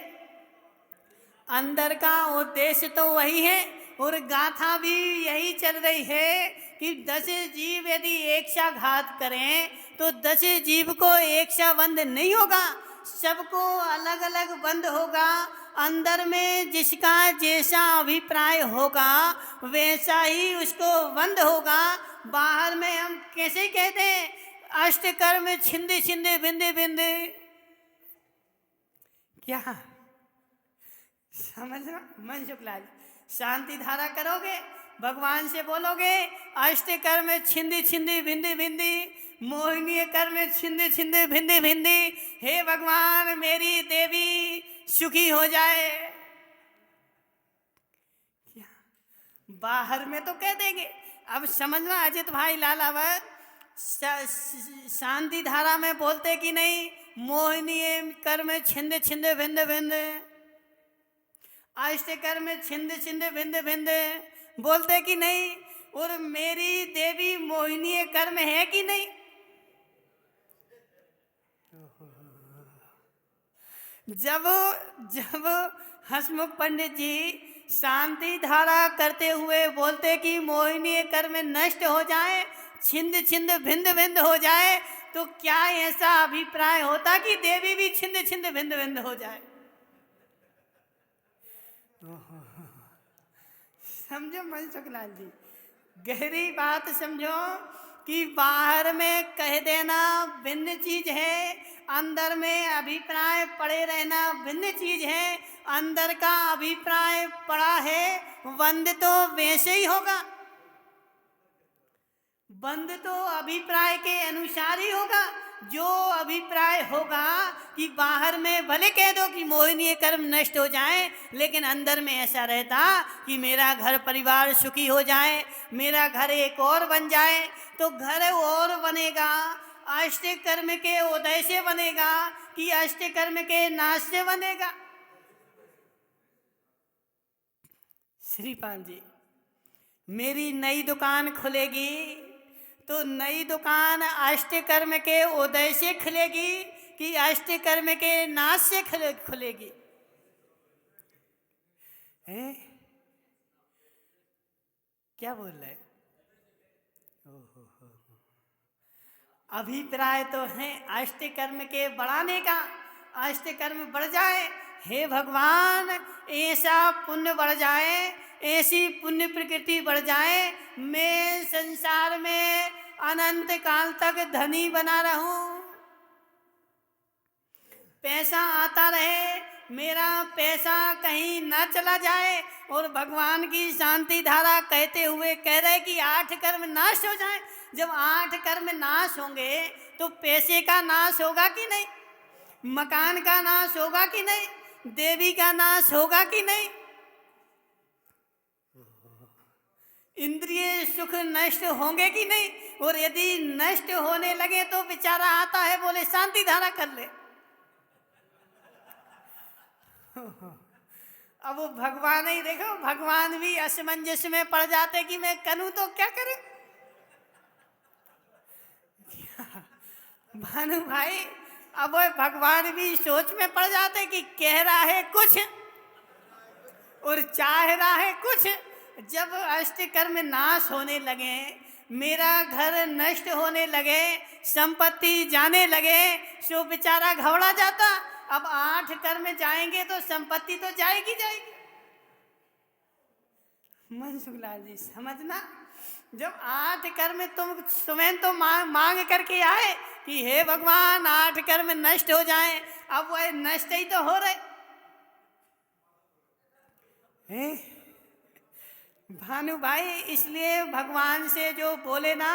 अंदर का उद्देश्य तो वही है। और गाथा भी यही चल रही है कि 10 जीव यदि एक सा घात करें तो 10 जीव को एक सा बंध नहीं होगा, सबको अलग अलग बंध होगा। अंदर में जिसका जैसा अभिप्राय होगा वैसा ही उसको बंध होगा। बाहर में हम कैसे कहते हैं, अष्टकर्म छिंदे छिंदे बिंदे बिंदे। क्या समझना? मन शुक्ला जी, शांति धारा करोगे, भगवान से बोलोगे अष्ट कर्म छिंदी छिंदी भिंदी भिंदी, मोहिनी कर्म छिंदे छिंदे भिंदी भिंदी, हे भगवान मेरी देवी सुखी हो जाए। क्या बाहर में तो कह देंगे। अब समझना अजित भाई लालावर, शांति धारा में बोलते कि नहीं, मोहिनी कर्म छिंदे छिंदे भिंदे भिंदे, अष्ट कर्म छिंदे छिंदे भिंदे भिंदे बोलते कि नहीं। और मेरी देवी मोहिनी कर्म है कि नहीं? जब जब हसमुख पंडित जी शांति धारा करते हुए बोलते कि मोहिनी कर्म नष्ट हो जाए, छिंद छिंद भिंद भिंद हो जाए, तो क्या ऐसा अभिप्राय होता कि देवी भी छिंद छिंद भिंद भिंद हो जाए? समझो मनसुख लाल जी, गहरी बात समझो कि बाहर में कह देना भिन्न चीज है, अंदर में अभिप्राय पड़े रहना भिन्न चीज है। अंदर का अभिप्राय पड़ा है, बंद तो वैसे ही होगा, बंद तो अभिप्राय के अनुसार ही होगा। जो अभिप्राय होगा कि बाहर में भले कह दो कि मोहिनी कर्म नष्ट हो जाए, लेकिन अंदर में ऐसा रहता कि मेरा घर परिवार सुखी हो जाए, मेरा घर एक और बन जाए, तो घर और बनेगा अष्ट कर्म के उदय से बनेगा कि अष्ट कर्म के नाश से बनेगा? श्रीपाल जी, मेरी नई दुकान खुलेगी तो नई दुकान अष्ट कर्म के उदय से खुलेगी कि अष्ट कर्म के नाश से खुलेगी? हैं? क्या बोल रहे? अभिप्राय तो है अष्ट कर्म के बढ़ाने का, अष्ट कर्म बढ़ जाए। हे भगवान, ऐसा पुण्य बढ़ जाए, ऐसी पुण्य प्रकृति बढ़ जाए, मैं संसार में अनंत काल तक धनी बना रहूं, पैसा आता रहे, मेरा पैसा कहीं ना चला जाए। और भगवान की शांति धारा कहते हुए कह रहे कि 8 कर्म नाश हो जाए। जब 8 कर्म नाश होंगे तो पैसे का नाश होगा कि नहीं? मकान का नाश होगा कि नहीं? देवी का नाश होगा कि नहीं? इंद्रिय सुख नष्ट होंगे कि नहीं? और यदि नष्ट होने लगे तो बेचारा आता है, बोले शांति धारा कर ले। अब वो भगवान ही देखो, भगवान भी असमंजस में पड़ जाते कि मैं करूं तो क्या करूं। भानु भाई, अब वो भगवान भी सोच में पड़ जाते कि कह रहा है कुछ और चाह रहा है कुछ। जब अष्ट कर्म नाश होने लगे, मेरा घर नष्ट होने लगे, संपत्ति जाने लगे, सो बेचारा घबरा जाता। अब 8 कर्म जाएंगे तो संपत्ति तो जाएगी जाएगी। मनसुख लाल जी समझना, जब 8 कर्म तुम्हें तो मांग करके आए कि हे भगवान 8 कर्म नष्ट हो जाएं, अब वह नष्ट ही तो हो रहे हैं। भानु भाई, इसलिए भगवान से जो बोले ना,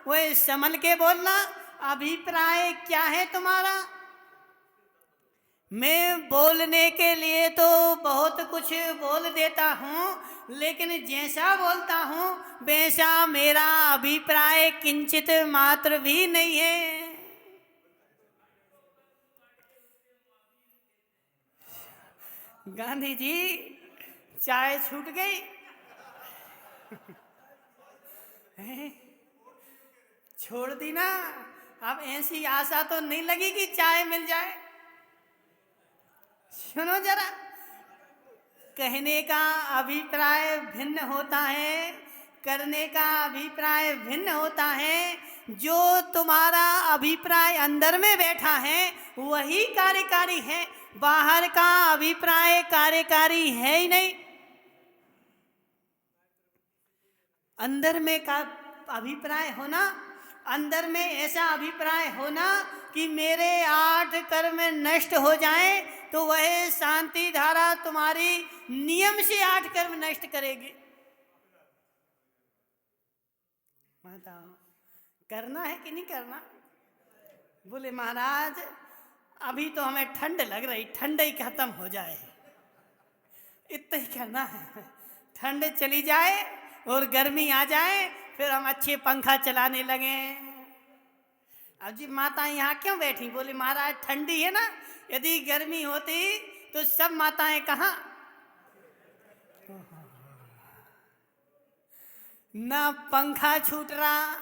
वह संभल के बोलना। अभिप्राय क्या है तुम्हारा? मैं बोलने के लिए तो बहुत कुछ बोल देता हूँ, लेकिन जैसा बोलता हूँ वैसा मेरा अभिप्राय किंचित मात्र भी नहीं है। गांधी जी, चाय छूट गई। छोड़ दी ना, अब ऐसी आशा तो नहीं लगी कि चाय मिल जाए। सुनो जरा, कहने का अभिप्राय भिन्न होता है, करने का अभिप्राय भिन्न होता है। जो तुम्हारा अभिप्राय अंदर में बैठा है वही कार्यकारी है, बाहर का अभिप्राय कार्यकारी है ही नहीं। अंदर में का अभिप्राय होना, अंदर में ऐसा अभिप्राय होना कि मेरे 8 कर्म नष्ट हो जाएं, तो वह शांति धारा तुम्हारी नियम से 8 कर्म नष्ट करेगी। बताओ, करना है कि नहीं करना? बोले महाराज, अभी तो हमें ठंड लग रही, ठंड ही खत्म हो जाए, इतना ही करना है। ठंड चली जाए और गर्मी आ जाए, फिर हम अच्छे पंखा चलाने लगे। अब जी माता यहाँ क्यों बैठी? बोले महाराज ठंडी है ना, यदि गर्मी होती तो सब माताएं कहाँ? ना पंखा छूट रहा,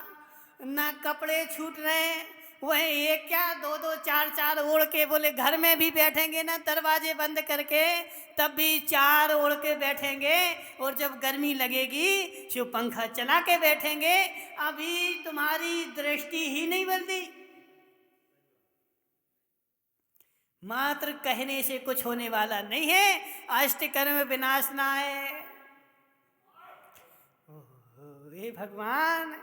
ना कपड़े छूट रहे। वह एक क्या दो दो चार चार ओढ़ के, बोले घर में भी बैठेंगे ना दरवाजे बंद करके तब भी चार ओढ़ के बैठेंगे, और जब गर्मी लगेगी तो पंखा चला के बैठेंगे। अभी तुम्हारी दृष्टि ही नहीं बदली। मात्र कहने से कुछ होने वाला नहीं है। अष्टकर्म विनाशनाय। हे भगवान,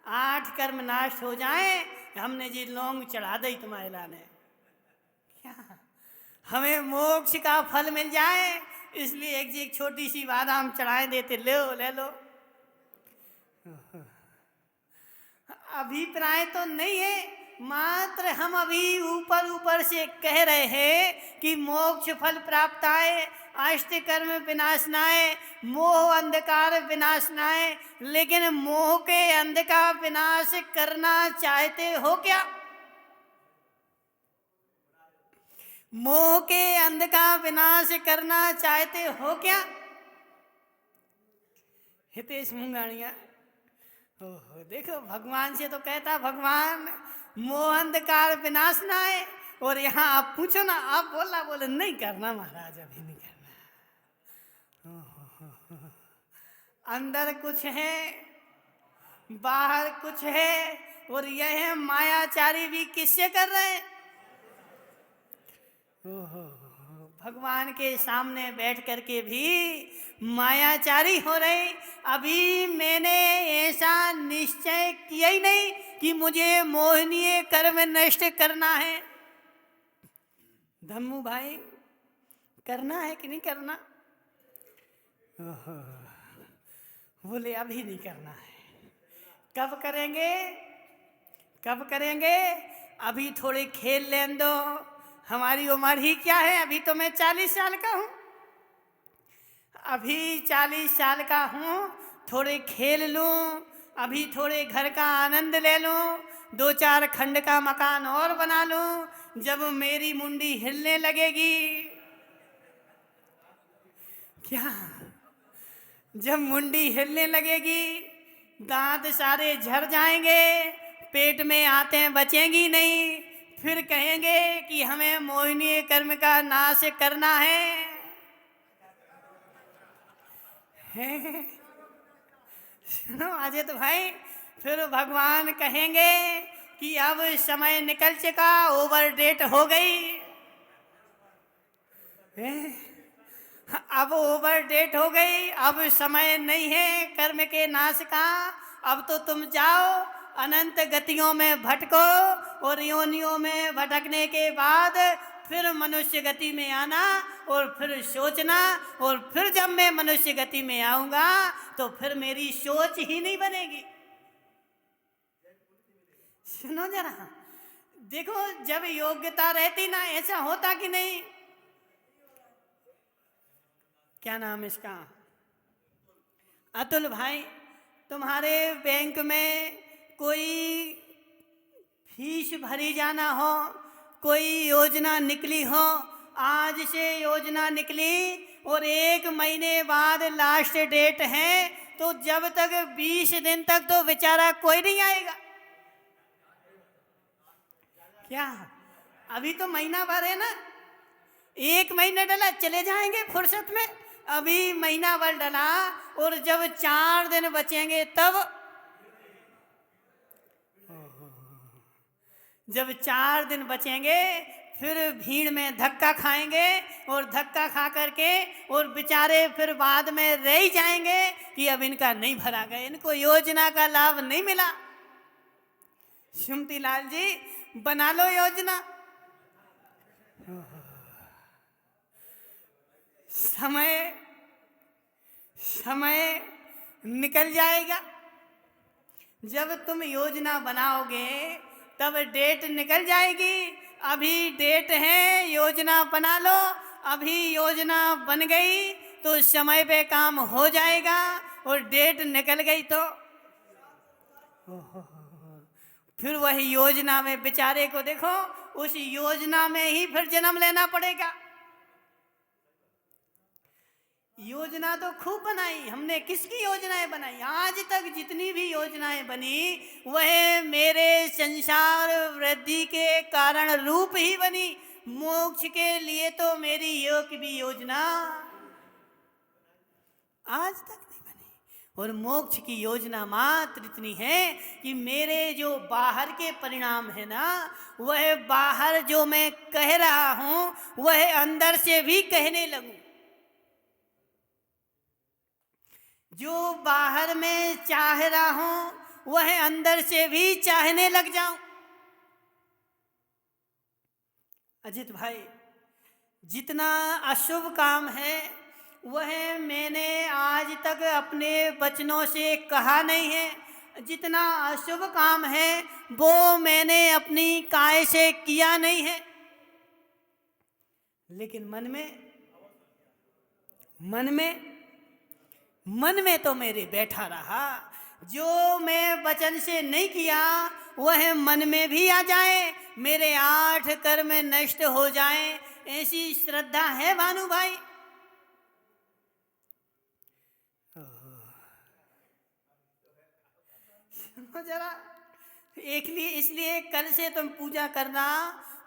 8 कर्म नाश हो जाए, हमने जी लौंग चढ़ा दी तुम्हारे लाने, क्या हमें मोक्ष का फल मिल जाए, इसलिए एक छोटी सी बादाम चढ़ाए देते, ले लो। अभिप्राय तो नहीं है, मात्र हम अभी ऊपर ऊपर से कह रहे हैं कि मोक्ष फल प्राप्त आए, अष्टकर्म विनाशनाय, मोह अंधकार विनाशनाय। लेकिन मोह के अंध का विनाश करना चाहते हो क्या? मोह के अंध का विनाश करना चाहते हो क्या? हितेश मुंगाणिया, ओहो देखो, भगवान से तो कहता भगवान मोह अंधकार विनाशनाय, और यहाँ आप पूछो ना, आप बोले नहीं करना महाराज, अभी नहीं करना। अंदर कुछ है, बाहर कुछ है, और यह मायाचारी भी किससे कर रहे हैं? भगवान के सामने बैठ करके भी मायाचारी हो रहे। अभी मैंने ऐसा निश्चय किया ही नहीं कि मुझे मोहनीय कर्म नष्ट करना है। धम्मू भाई, करना है कि नहीं करना? बोले अभी नहीं करना है। कब करेंगे? कब करेंगे? अभी थोड़े खेल लें दो, हमारी उम्र ही क्या है, अभी तो मैं 40 साल का हूँ, अभी 40 साल का हूँ, थोड़े खेल लूँ, अभी थोड़े घर का आनंद ले लूँ, 2-4 खंड का मकान और बना लूँ। जब मेरी मुंडी हिलने लगेगी, क्या जब मुंडी हिलने लगेगी, दांत सारे झड़ जाएंगे, पेट में आते बचेंगी नहीं, फिर कहेंगे कि हमें मोहिनी कर्म का नाश करना है। सुनो अजय तो भाई, फिर भगवान कहेंगे कि अब समय निकल चुका, ओवर डेट हो गई, अब ओवर डेट हो गई, अब समय नहीं है कर्म के नाश का। अब तो तुम जाओ, अनंत गतियों में भटको, और योनियों में भटकने के बाद फिर मनुष्य गति में आना, और फिर सोचना, और फिर जब मैं मनुष्य गति में आऊंगा तो फिर मेरी सोच ही नहीं बनेगी। सुनो जरा, देखो जब योग्यता रहती ना, ऐसा होता कि नहीं? क्या नाम इसका? अतुल भाई, तुम्हारे बैंक में कोई फीस भरी जाना हो, कोई योजना निकली हो, आज से योजना निकली और 1 महीने बाद लास्ट डेट है, तो जब तक 20 दिन तक तो बेचारा कोई नहीं आएगा। क्या अभी तो महीना भर है ना, 1 महीना डला, चले जाएंगे फुर्सत में। अभी महीना भर डला, और जब 4 दिन बचेंगे तब, जब 4 दिन बचेंगे फिर भीड़ में धक्का खाएंगे, और धक्का खा करके और बेचारे फिर बाद में रह ही जाएंगे कि अब इनका नहीं भरा गया, इनको योजना का लाभ नहीं मिला। सुमती लाल जी, बना लो योजना। समय निकल जाएगा। जब तुम योजना बनाओगे तब डेट निकल जाएगी। अभी डेट है, योजना बना लो। अभी योजना बन गई तो समय पे काम हो जाएगा, और डेट निकल गई तो फिर वही योजना में बेचारे को देखो, उस योजना में ही फिर जन्म लेना पड़ेगा। योजना तो खूब बनाई हमने। किसकी योजनाएं बनाई? आज तक जितनी भी योजनाएं बनी वह मेरे संसार वृद्धि के कारण रूप ही बनी। मोक्ष के लिए तो मेरी योग भी योजना आज तक नहीं बनी। और मोक्ष की योजना मात्र इतनी है कि मेरे जो बाहर के परिणाम है ना, वह बाहर जो मैं कह रहा हूं वह अंदर से भी कहने लगूं। जो बाहर में चाह रहा हूं वह अंदर से भी चाहने लग जाऊं। अजित भाई, जितना अशुभ काम है वह मैंने आज तक अपने वचनों से कहा नहीं है। जितना अशुभ काम है वो मैंने अपनी काय से किया नहीं है। लेकिन मन में तो मेरे बैठा रहा। जो मैं वचन से नहीं किया वह मन में भी आ जाए, मेरे 8 कर्म नष्ट हो जाएं, ऐसी श्रद्धा है भानु भाई। सुनो जरा, इसलिए कल से तुम पूजा करना,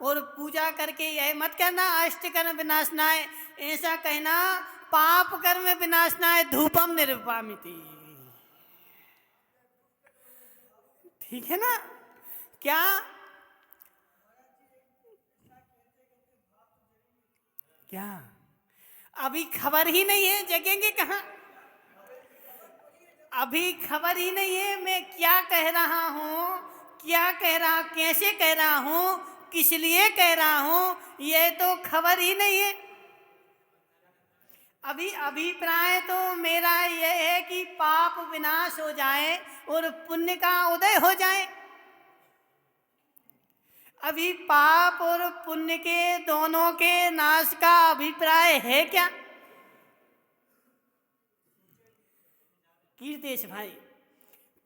और पूजा करके यह मत कहना अष्ट कर्म विनाशनाय, ऐसा कहना पाप कर्म विनाशनाय धूपम निर्वापमिति। ठीक है ना? क्या क्या अभी खबर ही नहीं है, जगेंगे कहाँ? अभी खबर ही नहीं है मैं क्या कह रहा हूँ, कैसे कह रहा हूँ, किस लिए कह रहा हूँ, ये तो खबर ही नहीं है। अभी अभिप्राय तो मेरा यह है कि पाप विनाश हो जाए और पुण्य का उदय हो जाए। अभी पाप और पुण्य के दोनों के नाश का अभिप्राय है क्या? कीर्तेश भाई,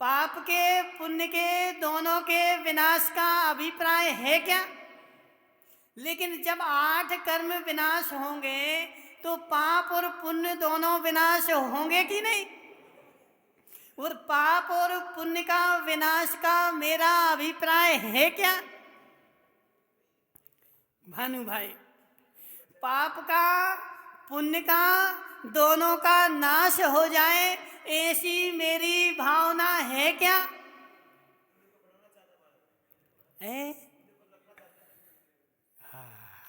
पाप के पुण्य के दोनों के विनाश का अभिप्राय है क्या? लेकिन जब 8 कर्म विनाश होंगे तो पाप और पुण्य दोनों विनाश होंगे कि नहीं? और पाप और पुण्य का विनाश का मेरा अभिप्राय है क्या? भानु भाई, पाप का पुण्य का दोनों का नाश हो जाए ऐसी मेरी भावना है क्या?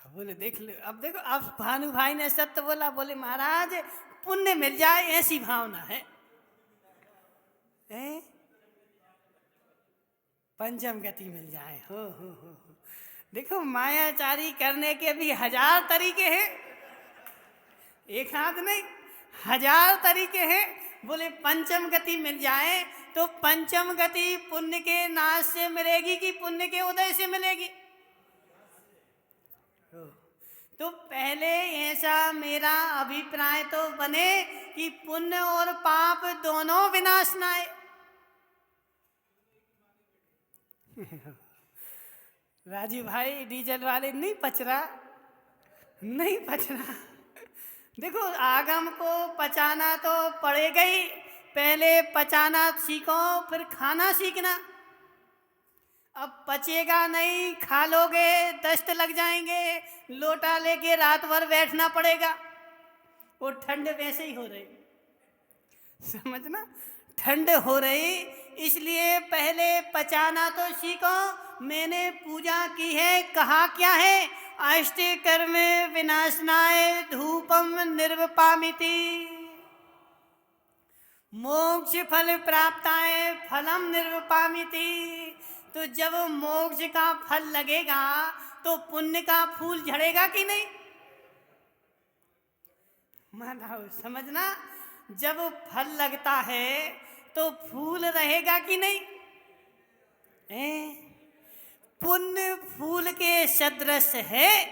बोले देख लो, अब देखो, अब भानु भाई ने सत्य बोला। बोले महाराज पुण्य मिल जाए ऐसी भावना है। पंचम गति मिल जाए। हो। देखो, मायाचारी करने के भी 1000 तरीके हैं, एक हाथ नहीं 1000 तरीके हैं। बोले पंचम गति मिल जाए तो पंचम गति पुण्य के नाश से मिलेगी कि पुण्य के उदय से मिलेगी? तो पहले ऐसा मेरा अभिप्राय तो बने कि पुण्य और पाप दोनों विनाशनाय। राजू भाई, डीजल वाले नहीं पच रहा। देखो, आगम को पचाना तो पड़ेगा ही। पहले पचाना सीखो, फिर खाना सीखना। अब पचेगा नहीं, खा लोगे दस्त लग जाएंगे, लोटा लेके रात भर बैठना पड़ेगा। वो ठंड वैसे ही हो रही, समझना, ठंड हो रही, इसलिए पहले पचाना तो सीखो। मैंने पूजा की है, कहा क्या है? अष्ट कर्म विनाशनाय धूपम निर्वपामिति, मोक्ष फल प्राप्ताय फलम निर्वपामिति। तो जब मोक्ष का फल लगेगा तो पुण्य का फूल झड़ेगा कि नहीं? माधव, समझना, जब फल लगता है तो फूल रहेगा कि नहीं? पुण्य फूल के सदृश है।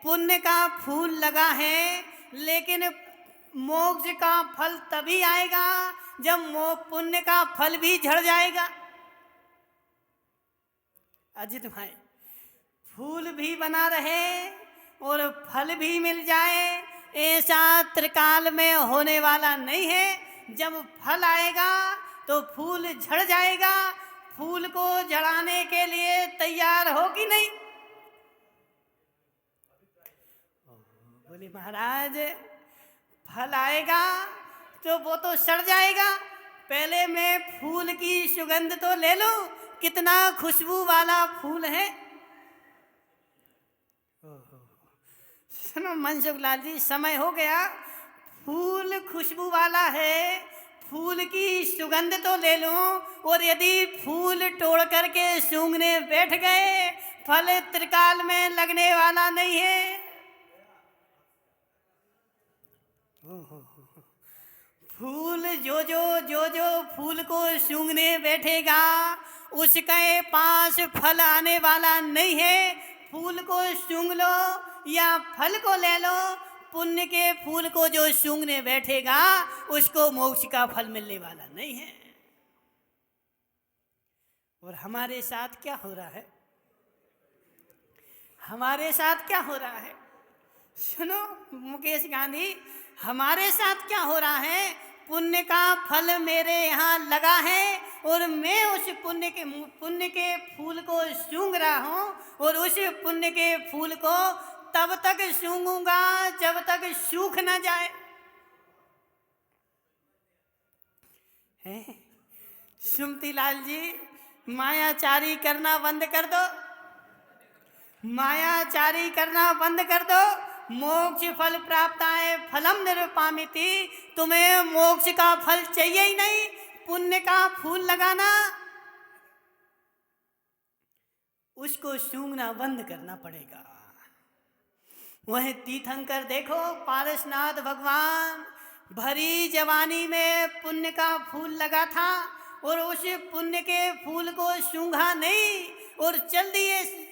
पुण्य का फूल लगा है, लेकिन मोक्ष का फल तभी आएगा जब पुण्य का फल भी झड़ जाएगा। अजित भाई, फूल भी बना रहे और फल भी मिल जाए ऐसा त्रिकाल में होने वाला नहीं है। जब फल आएगा तो फूल झड़ जाएगा। फूल को जड़ाने के लिए तैयार हो कि नहीं? बोले महाराज फल आएगा तो वो तो सड़ जाएगा, पहले मैं फूल की सुगंध तो ले लूं, कितना खुशबू वाला फूल है। सुनो मनसुख लाल जी, समय हो गया, फूल खुशबू वाला है, फूल की सुगंध तो ले लूं, और यदि फूल तोड़ करके सूंघने बैठ गए, फल त्रिकाल में लगने वाला नहीं है। फूल जो जो फूल को सूंघने बैठेगा उसके पास फल आने वाला नहीं है। फूल को सूंघ लो या फल को ले लो, पुण्य के फूल को जो सूंघने बैठेगा उसको मोक्ष का फल मिलने वाला नहीं है। और हमारे साथ क्या हो रहा है? हमारे साथ क्या हो रहा है? सुनो मुकेश गांधी, हमारे साथ क्या हो रहा है? पुण्य का फल मेरे यहाँ लगा है और मैं उस पुण्य के फूल को सूंघ रहा हूँ, और उस पुण्य के फूल को तब तक सूंघूंगा जब तक सूख न जाए। सुमती लाल जी, मायाचारी करना बंद कर दो, मायाचारी करना बंद कर दो। मोक्ष फल प्राप्त आए फलम निरुपामिति, तुम्हें मोक्ष का फल चाहिए ही नहीं, पुण्य का फूल लगाना, उसको सूंघना बंद करना पड़ेगा। वह तीर्थंकर देखो, पारसनाथ भगवान भरी जवानी में पुण्य का फूल लगा था और उस पुण्य के फूल को सूंघा नहीं और चल दिए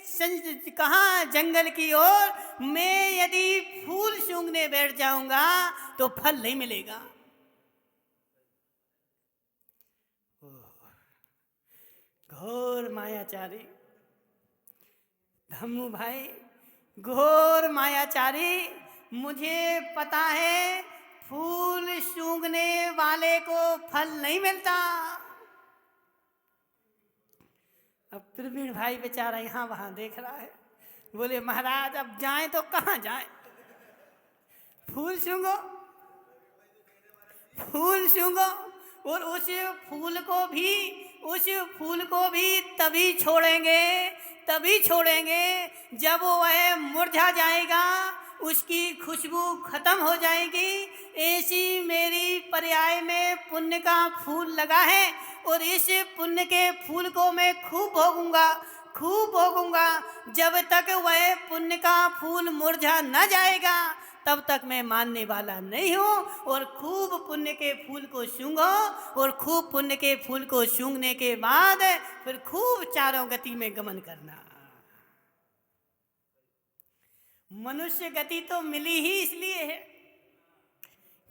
कहाँ जंगल की ओर। मैं यदि फूल सूंघने बैठ जाऊंगा तो फल नहीं मिलेगा। घोर मायाचारी धम्मू भाई, घोर मायाचारी, मुझे पता है फूल सूंघने वाले को फल नहीं मिलता। अब प्रवीण भाई बेचारा यहाँ वहाँ देख रहा है, बोले महाराज अब जाएं तो कहाँ जाएं? फूल सूंघो, फूल सूंघो, और उस फूल को भी तभी छोड़ेंगे जब वह मुरझा जाएगा, उसकी खुशबू खत्म हो जाएगी। ऐसी मेरी पर्याय में पुण्य का फूल लगा है और इस पुण्य के फूल को मैं खूब भोगूंगा। जब तक वह पुण्य का फूल मुरझा न जाएगा तब तक मैं मानने वाला नहीं हूँ। और खूब पुण्य के फूल को सूंघो, और खूब पुण्य के फूल को सूंघने के बाद फिर खूब चारों गति में गमन करना। मनुष्य गति तो मिली ही इसलिए है।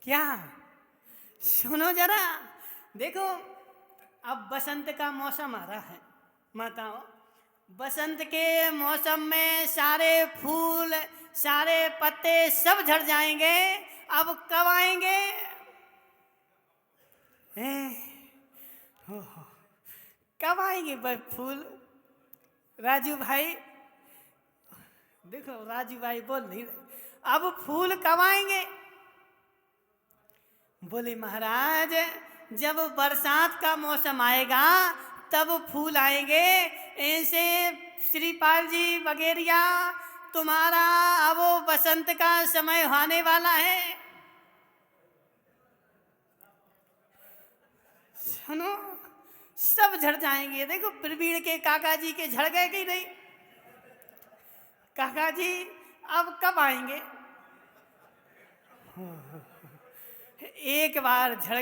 क्या? सुनो जरा, देखो अब बसंत का मौसम आ रहा है माताओं। बसंत के मौसम में सारे फूल, सारे पत्ते सब झड़ जाएंगे। अब कब आएंगे? कब आएंगे भाई फूल? राजू भाई देखो, राजू भाई बोल नहीं रहे। अब फूल कब आएंगे? बोले महाराज जब बरसात का मौसम आएगा तब फूल आएंगे। ऐसे श्रीपाल जी वगैरह तुम्हारा अब बसंत का समय आने वाला है। सुनो सब झड़ जाएंगे। देखो प्रवीण के काका जी के झड़ गए कि नहीं? काका जी अब कब आएंगे? एक बार झड़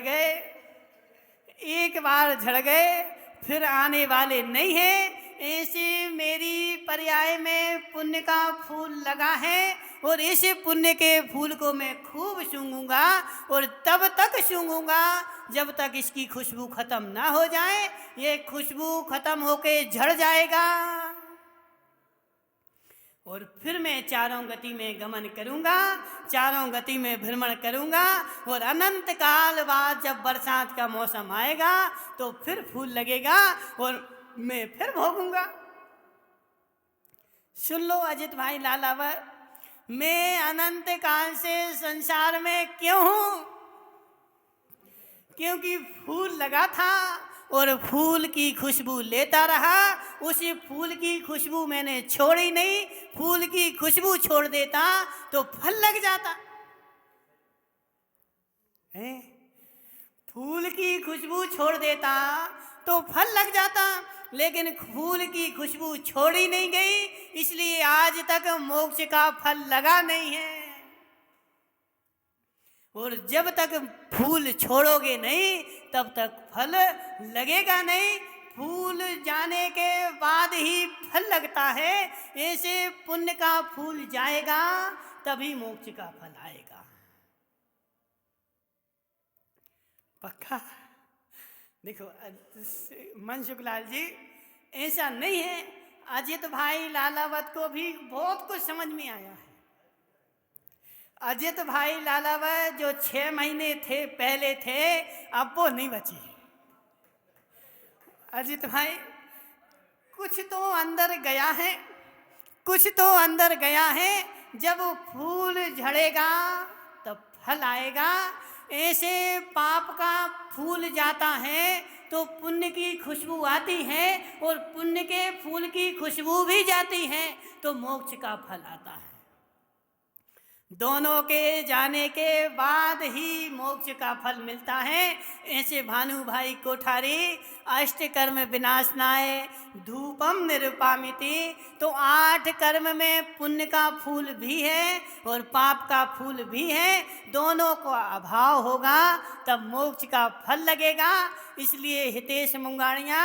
गए फिर आने वाले नहीं है। ऐसे मेरी पर्याय में पुण्य का फूल लगा है और इस पुण्य के फूल को मैं खूब सूंघूंगा, और तब तक सूंघूंगा जब तक इसकी खुशबू खत्म ना हो जाए। ये खुशबू खत्म होके झड़ जाएगा। और फिर मैं चारों गति में गमन करूंगा, चारों गति में भ्रमण करूंगा, और अनंत काल बाद जब बरसात का मौसम आएगा तो फिर फूल लगेगा और मैं फिर भोगूंगा। सुन लो अजित भाई लालावर, मैं अनंत काल से संसार में क्यों हूं? क्योंकि फूल लगा था और फूल की खुशबू लेता रहा। उस फूल की खुशबू मैंने छोड़ी नहीं। फूल की खुशबू छोड़ देता तो फल लग जाता है। फूल की खुशबू छोड़ देता तो फल लग जाता, लेकिन फूल की खुशबू छोड़ी नहीं गई, इसलिए आज तक मोक्ष का फल लगा नहीं है। और जब तक फूल छोड़ोगे नहीं तब तक फल लगेगा नहीं। फूल जाने के बाद ही फल लगता है। ऐसे पुण्य का फूल जाएगा तभी मोक्ष का फल आएगा। पक्का? देखो मनसुखलाल जी, ऐसा नहीं है। अजित भाई लालावत को भी बहुत कुछ समझ में आया है। अजित भाई लालावत जो 6 महीने थे पहले थे, अब वो नहीं बचे। अजित भाई कुछ तो अंदर गया है, कुछ तो अंदर गया है। जब फूल झड़ेगा तब फल आएगा। ऐसे पाप का फूल जाता है तो पुण्य की खुशबू आती है, और पुण्य के फूल की खुशबू भी जाती है तो मोक्ष का फल आता है। दोनों के जाने के बाद ही मोक्ष का फल मिलता है। ऐसे भानु भाई कोठारी, अष्ट कर्म विनाशनाय धूपम निरुपामिति, तो 8 कर्म में पुण्य का फूल भी है और पाप का फूल भी है। दोनों को अभाव होगा तब मोक्ष का फल लगेगा। इसलिए हितेश मुंगाड़िया,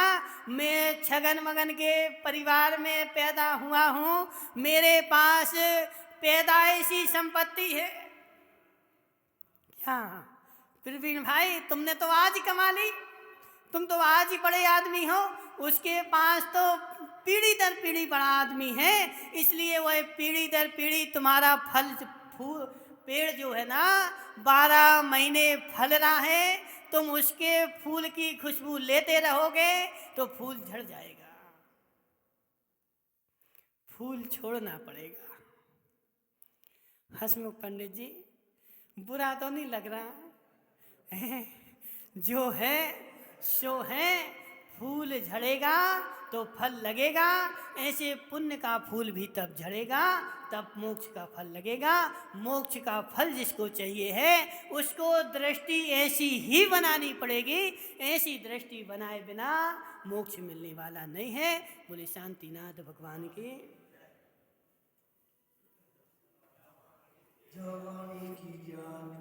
मैं छगन मगन के परिवार में पैदा हुआ हूँ। मेरे पास पैदाइशी संपत्ति है। क्या प्रवीण भाई, तुमने तो आज कमा ली, तुम तो आज ही बड़े आदमी हो। उसके पास तो पीढ़ी दर पीढ़ी बड़ा आदमी है, इसलिए वह पीढ़ी दर पीढ़ी तुम्हारा फल फूल पेड़ जो है ना 12 महीने फल रहा है। तुम उसके फूल की खुशबू लेते रहोगे तो फूल झड़ जाएगा, फूल छोड़ना पड़ेगा। हसमुख पंडित जी, बुरा तो नहीं लग रहा है? जो है सो है, फूल झड़ेगा तो फल लगेगा। ऐसे पुण्य का फूल भी तब झड़ेगा तब मोक्ष का फल लगेगा। मोक्ष का फल जिसको चाहिए है उसको दृष्टि ऐसी ही बनानी पड़ेगी। ऐसी दृष्टि बनाए बिना मोक्ष मिलने वाला नहीं है। बोले शांतिनाथ भगवान की। जवानी की ज्ञान